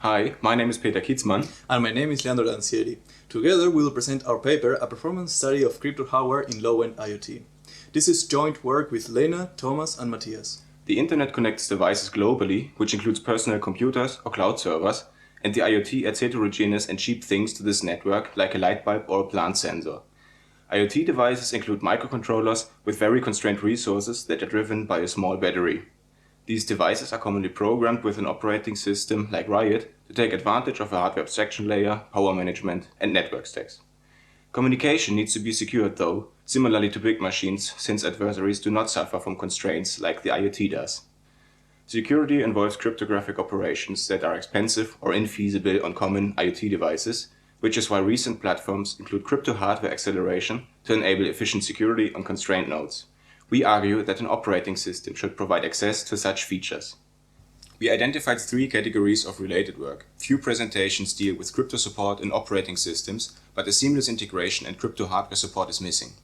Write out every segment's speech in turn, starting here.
Hi, my name is Kietzmann. And my name is Leandro Lanzieri. Together we will present our paper, A Performance Study of Crypto Hardware in Low-End IoT. This is joint work with Lena, Thomas and Matthias. The internet connects devices globally, which includes personal computers or cloud servers, and the IoT adds heterogeneous and cheap things to this network, like a light bulb or a plant sensor. IoT devices include microcontrollers with very constrained resources that are driven by a small battery. These devices are commonly programmed with an operating system like RIOT to take advantage of a hardware abstraction layer, power management, and network stacks. Communication needs to be secured though, similarly to big machines, since adversaries do not suffer from constraints like the IoT does. Security involves cryptographic operations that are expensive or infeasible on common IoT devices, which is why recent platforms include crypto hardware acceleration to enable efficient security on constrained nodes. We argue that an operating system should provide access to such features. We identified three categories of related work. Few presentations deal with crypto support in operating systems, but a seamless integration and crypto hardware support is missing.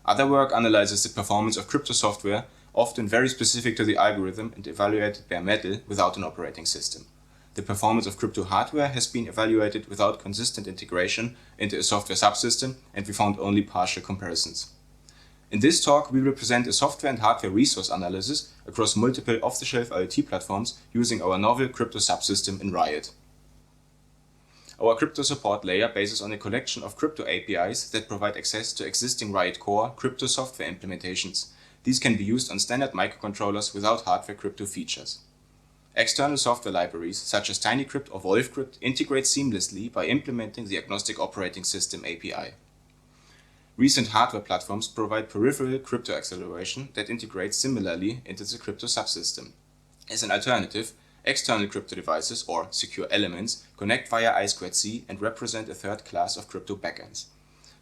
Other work analyzes the performance of crypto software, often very specific to the algorithm and evaluated bare metal without an operating system. The performance of crypto hardware has been evaluated without consistent integration into a software subsystem, and we found only partial comparisons. In this talk, we will present a software and hardware resource analysis across multiple off-the-shelf IoT platforms using our novel crypto-subsystem in RIOT. Our crypto support layer bases on a collection of crypto APIs that provide access to existing RIOT core crypto software implementations. These can be used on standard microcontrollers without hardware crypto features. External software libraries such as TinyCrypt or Wolfcrypt integrate seamlessly by implementing the agnostic operating system API. Recent hardware platforms provide peripheral crypto acceleration that integrates similarly into the crypto subsystem. As an alternative, external crypto devices, or secure elements, connect via I2C and represent a third class of crypto backends.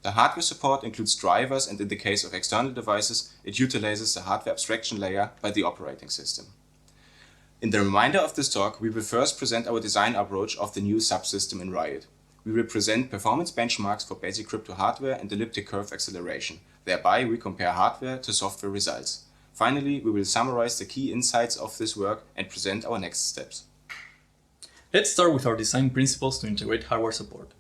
The hardware support includes drivers, and in the case of external devices, it utilizes the hardware abstraction layer by the operating system. In the remainder of this talk, we will first present our design approach of the new subsystem in RIOT. We will present performance benchmarks for basic crypto hardware and elliptic curve acceleration. Thereby, we compare hardware to software results. Finally, we will summarize the key insights of this work and present our next steps. Let's start with our design principles to integrate hardware support.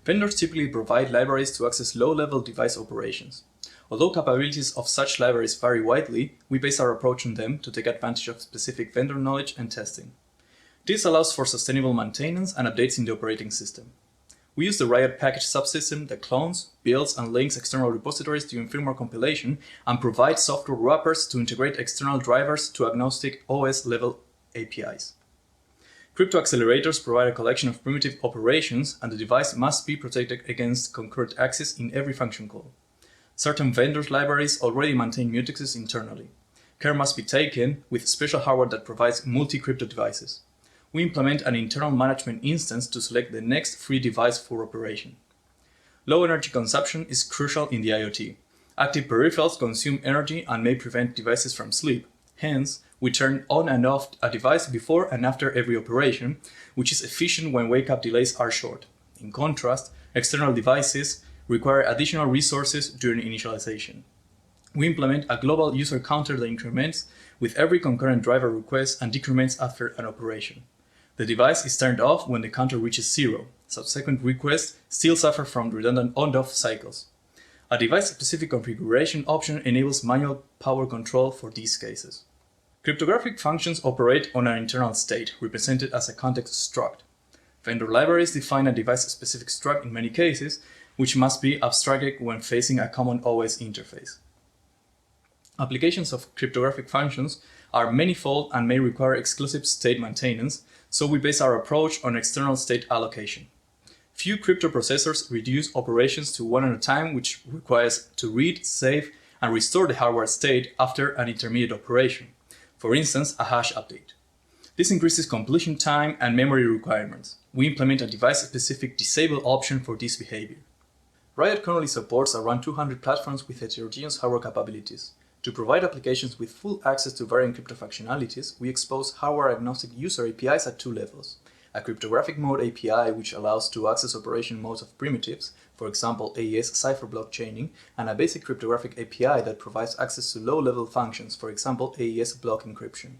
Vendors typically provide libraries to access low-level device operations. Although capabilities of such libraries vary widely, we base our approach on them to take advantage of specific vendor knowledge and testing. This allows for sustainable maintenance and updates in the operating system. We use the RIOT package subsystem that clones, builds, and links external repositories during firmware compilation and provides software wrappers to integrate external drivers to agnostic OS-level APIs. Crypto accelerators provide a collection of primitive operations, and the device must be protected against concurrent access in every function call. Certain vendors' libraries already maintain mutexes internally. Care must be taken with special hardware that provides multi-crypto devices. We implement an internal management instance to select the next free device for operation. Low energy consumption is crucial in the IoT. Active peripherals consume energy and may prevent devices from sleep. Hence, we turn on and off a device before and after every operation, which is efficient when wake-up delays are short. In contrast, external devices require additional resources during initialization. We implement a global user counter that increments with every concurrent driver request and decrements after an operation. The device is turned off when the counter reaches 0. Subsequent requests still suffer from redundant on-off cycles. A device-specific configuration option enables manual power control for these cases. Cryptographic functions operate on an internal state, represented as a context struct. Vendor libraries define a device-specific struct in many cases, which must be abstracted when facing a common OS interface. Applications of cryptographic functions are manifold and may require exclusive state maintenance, so we base our approach on external state allocation. Few crypto processors reduce operations to one at a time, which requires to read, save, and restore the hardware state after an intermediate operation, for instance, a hash update. This increases completion time and memory requirements. We implement a device-specific disable option for this behavior. RIOT currently supports around 200 platforms with heterogeneous hardware capabilities. To provide applications with full access to varying crypto functionalities, we expose hardware-agnostic user APIs at two levels. A cryptographic mode API, which allows to access operation modes of primitives, for example AES cipher block chaining, and a basic cryptographic API that provides access to low-level functions, for example AES block encryption.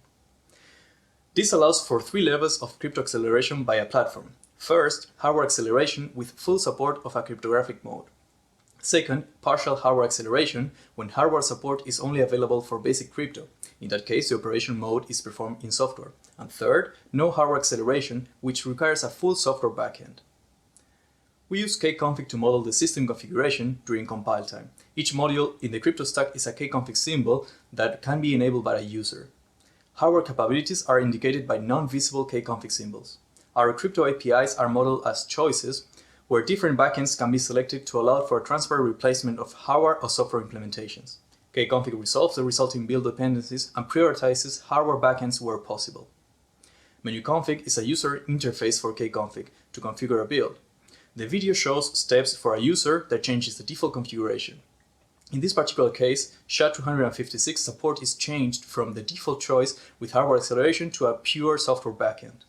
This allows for 3 levels of crypto acceleration by a platform. First, hardware acceleration with full support of a cryptographic mode. Second, partial hardware acceleration when hardware support is only available for basic crypto. In that case, the operation mode is performed in software. And third, no hardware acceleration, which requires a full software backend. We use kconfig to model the system configuration during compile time. Each module in the crypto stack is a kconfig symbol that can be enabled by a user. Hardware capabilities are indicated by non-visible kconfig symbols. Our crypto APIs are modeled as choices, where different backends can be selected to allow for a transparent replacement of hardware or software implementations. Kconfig resolves the resulting build dependencies and prioritizes hardware backends where possible. Menuconfig is a user interface for kconfig to configure a build. The video shows steps for a user that changes the default configuration. In this particular case, SHA-256 support is changed from the default choice with hardware acceleration to a pure software backend.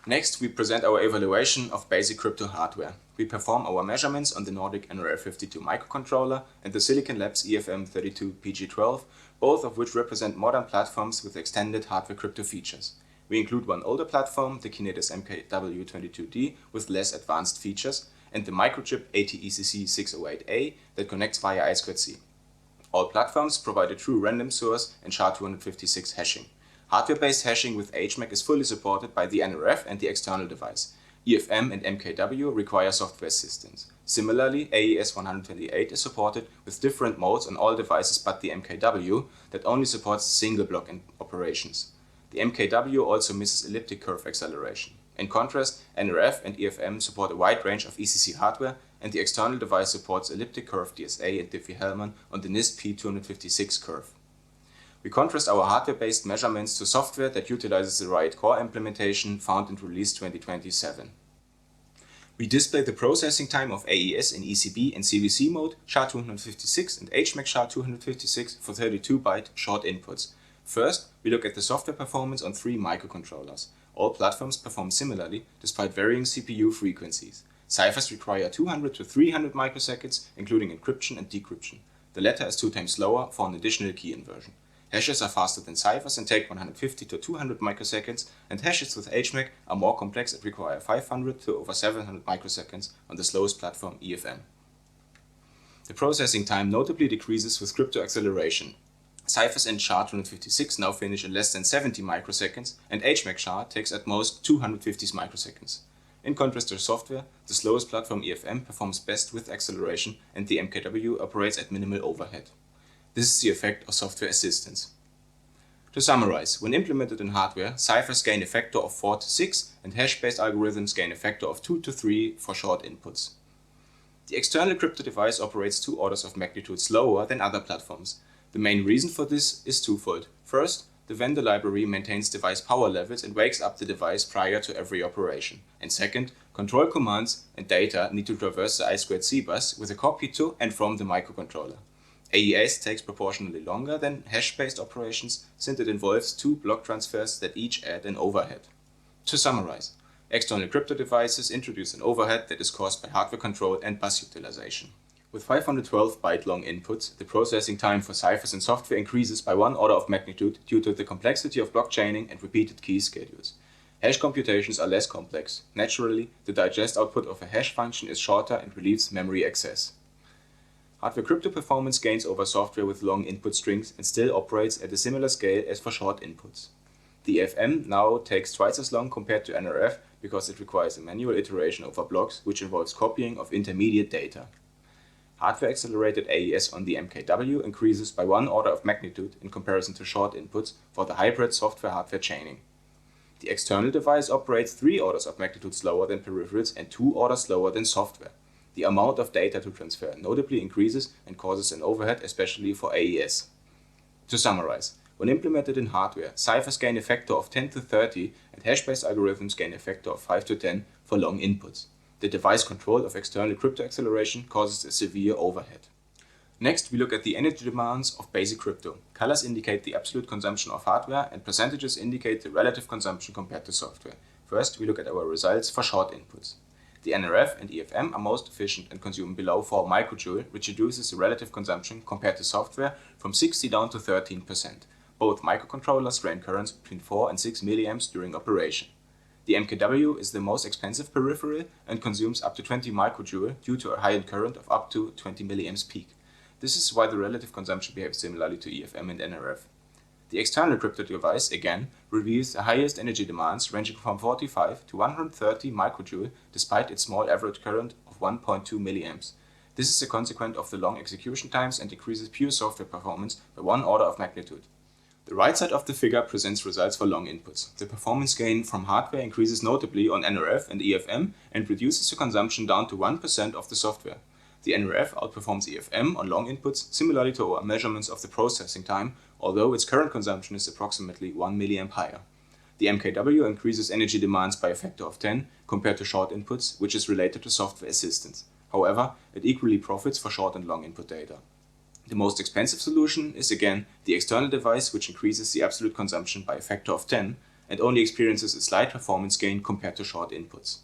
Next, we present our evaluation of basic crypto hardware. We perform our measurements on the Nordic NRF52 microcontroller and the Silicon Labs EFM32 PG12, both of which represent modern platforms with extended hardware crypto features. We include one older platform, the Kinetis MKW22D, with less advanced features, and the microchip ATECC608A that connects via I2C. All platforms provide a true random source and SHA-256 hashing. Hardware-based hashing with HMAC is fully supported by the NRF and the external device. EFM and MKW require software assistance. Similarly, AES-128 is supported with different modes on all devices but the MKW that only supports single block operations. The MKW also misses elliptic curve acceleration. In contrast, NRF and EFM support a wide range of ECC hardware, and the external device supports elliptic curve DSA and Diffie-Hellman on the NIST P256 curve. We contrast our hardware-based measurements to software that utilizes the RIOT core implementation found in release 2027. We display the processing time of AES in ECB and CVC mode, SHA-256 and HMAC SHA-256 for 32-byte short inputs. First, we look at the software performance on 3 microcontrollers. All platforms perform similarly, despite varying CPU frequencies. Ciphers require 200 to 300 microseconds, including encryption and decryption. The latter is 2 times slower for an additional key inversion. Hashes are faster than ciphers and take 150 to 200 microseconds, and hashes with HMAC are more complex and require 500 to over 700 microseconds on the slowest platform EFM. The processing time notably decreases with crypto acceleration. Ciphers in SHA-256 now finish in less than 70 microseconds, and HMAC SHA takes at most 250 microseconds. In contrast to software, the slowest platform EFM performs best with acceleration, and the MKW operates at minimal overhead. This is the effect of software assistance. To summarize, when implemented in hardware, ciphers gain a factor of 4 to 6, and hash-based algorithms gain a factor of 2 to 3 for short inputs. The external crypto device operates 2 orders of magnitude slower than other platforms. The main reason for this is twofold. First, the vendor library maintains device power levels and wakes up the device prior to every operation. And second, control commands and data need to traverse the I2C bus with a copy to and from the microcontroller. AES takes proportionally longer than hash-based operations since it involves 2 block transfers that each add an overhead. To summarize, external crypto devices introduce an overhead that is caused by hardware control and bus utilization. With 512-byte long inputs, the processing time for ciphers and software increases by 1 order of magnitude due to the complexity of blockchaining and repeated key schedules. Hash computations are less complex. Naturally, the digest output of a hash function is shorter and relieves memory access. Hardware crypto performance gains over software with long input strings and still operates at a similar scale as for short inputs. The EFM now takes twice as long compared to NRF because it requires a manual iteration over blocks, which involves copying of intermediate data. Hardware-accelerated AES on the MKW increases by 1 order of magnitude in comparison to short inputs for the hybrid software-hardware chaining. The external device operates 3 orders of magnitude slower than peripherals and 2 orders slower than software. The amount of data to transfer notably increases and causes an overhead, especially for AES. To summarize, when implemented in hardware, ciphers gain a factor of 10 to 30 and hash-based algorithms gain a factor of 5 to 10 for long inputs. The device control of external crypto acceleration causes a severe overhead. Next, we look at the energy demands of basic crypto. Colors indicate the absolute consumption of hardware, and percentages indicate the relative consumption compared to software. First, we look at our results for short inputs. The NRF and EFM are most efficient and consume below 4 microjoule, which reduces the relative consumption compared to software from 60 down to 13%. Both microcontrollers drain currents between 4 and 6 milliamps during operation. The MKW is the most expensive peripheral and consumes up to 20 microjoule due to a high-end current of up to 20 milliamps peak. This is why the relative consumption behaves similarly to EFM and NRF. The external crypto device, again, reveals the highest energy demands ranging from 45 to 130 microjoule despite its small average current of 1.2 milliamps. This is a consequence of the long execution times and decreases pure software performance by one order of magnitude. The right side of the figure presents results for long inputs. The performance gain from hardware increases notably on NRF and EFM and reduces the consumption down to 1% of the software. The NRF outperforms EFM on long inputs, similarly to our measurements of the processing time, although its current consumption is approximately 1 milliamp higher. The MKW increases energy demands by a factor of 10 compared to short inputs, which is related to software assistance. However, it equally profits for short and long input data. The most expensive solution is again the external device, which increases the absolute consumption by a factor of 10 and only experiences a slight performance gain compared to short inputs.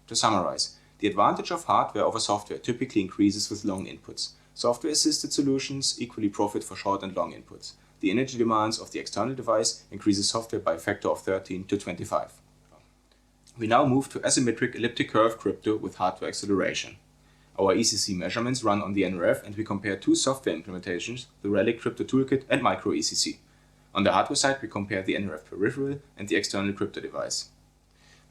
To summarize, the advantage of hardware over software typically increases with long inputs. Software-assisted solutions equally profit for short and long inputs. The energy demands of the external device increases software by a factor of 13 to 25. We now move to asymmetric elliptic curve crypto with hardware acceleration. Our ECC measurements run on the NRF and we compare two software implementations, the Relic Crypto Toolkit and Micro ECC. On the hardware side, we compare the NRF peripheral and the external crypto device.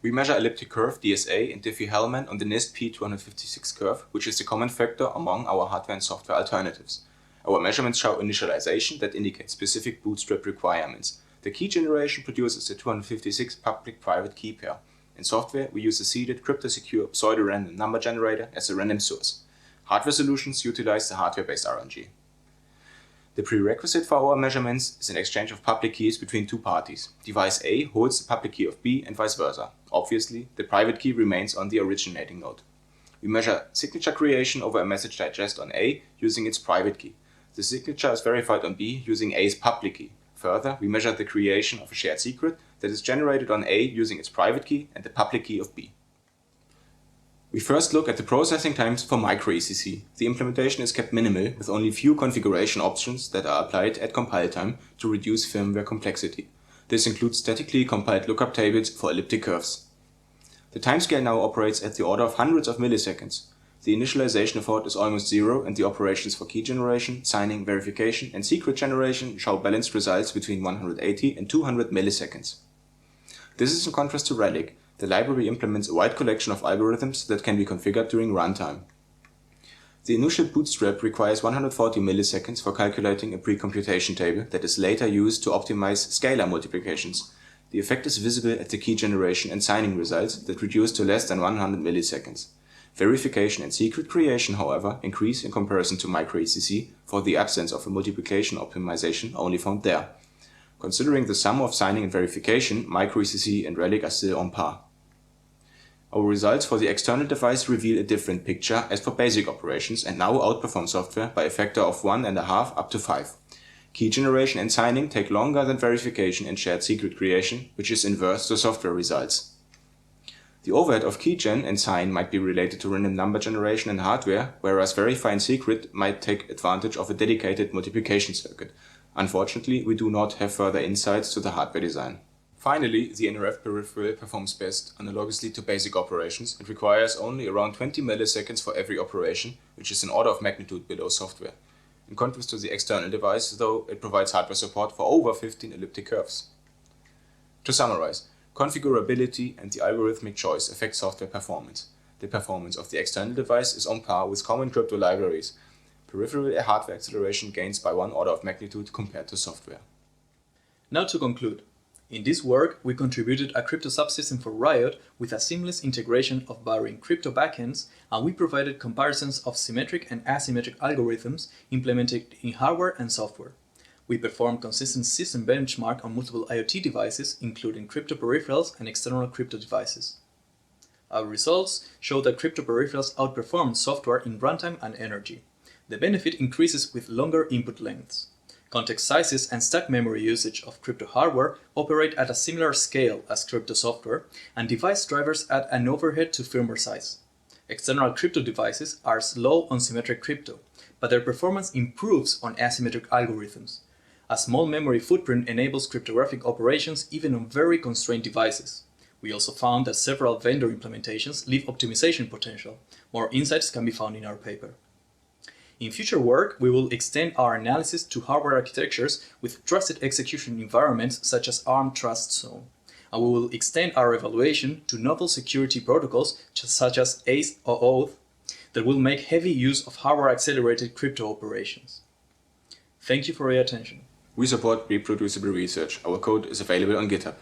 We measure elliptic curve DSA and Diffie-Hellman on the NIST P256 curve, which is the common factor among our hardware and software alternatives. Our measurements show initialization that indicates specific bootstrap requirements. The key generation produces the 256 public-private key pair. In software, we use a seeded crypto-secure pseudo-random number generator as a random source. Hardware solutions utilize the hardware-based RNG. The prerequisite for our measurements is an exchange of public keys between two parties. Device A holds the public key of B and vice versa. Obviously, the private key remains on the originating node. We measure signature creation over a message digest on A using its private key. The signature is verified on B using A's public key. Further, we measure the creation of a shared secret that is generated on A using its private key and the public key of B. We first look at the processing times for Micro ECC. The implementation is kept minimal, with only few configuration options that are applied at compile time to reduce firmware complexity. This includes statically compiled lookup tables for elliptic curves. The timescale now operates at the order of hundreds of milliseconds. The initialization effort is almost zero, and the operations for key generation, signing, verification, and secret generation show balanced results between 180 and 200 milliseconds. This is in contrast to Relic. The library implements a wide collection of algorithms that can be configured during runtime. The initial bootstrap requires 140 milliseconds for calculating a pre-computation table that is later used to optimize scalar multiplications. The effect is visible at the key generation and signing results that reduce to less than 100 milliseconds. Verification and secret creation, however, increase in comparison to Micro ECC for the absence of a multiplication optimization only found there. Considering the sum of signing and verification, Micro ECC and Relic are still on par. Our results for the external device reveal a different picture as for basic operations and now outperform software by a factor of 1.5 up to 5. Key generation and signing take longer than verification and shared secret creation, which is inverse to software results. The overhead of keygen and sign might be related to random number generation and hardware, whereas verify and secret might take advantage of a dedicated multiplication circuit. Unfortunately, we do not have further insights to the hardware design. Finally, the NRF peripheral performs best analogously to basic operations and requires only around 20 milliseconds for every operation, which is an order of magnitude below software. In contrast to the external device, though, it provides hardware support for over 15 elliptic curves. To summarize, configurability and the algorithmic choice affect software performance. The performance of the external device is on par with common crypto libraries. Peripheral hardware acceleration gains by one order of magnitude compared to software. Now to conclude. In this work, we contributed a crypto-subsystem for RIOT with a seamless integration of varying crypto backends, and we provided comparisons of symmetric and asymmetric algorithms implemented in hardware and software. We performed consistent system benchmark on multiple IoT devices, including crypto peripherals and external crypto devices. Our results show that crypto peripherals outperform software in runtime and energy. The benefit increases with longer input lengths. Context sizes and stack memory usage of crypto hardware operate at a similar scale as crypto software, and device drivers add an overhead to firmware size. External crypto devices are slow on symmetric crypto, but their performance improves on asymmetric algorithms. A small memory footprint enables cryptographic operations even on very constrained devices. We also found that several vendor implementations leave optimization potential. More insights can be found in our paper. In future work, we will extend our analysis to hardware architectures with trusted execution environments such as ARM Trust Zone. And we will extend our evaluation to novel security protocols such as ACE or OAuth that will make heavy use of hardware-accelerated crypto operations. Thank you for your attention. We support reproducible research. Our code is available on GitHub.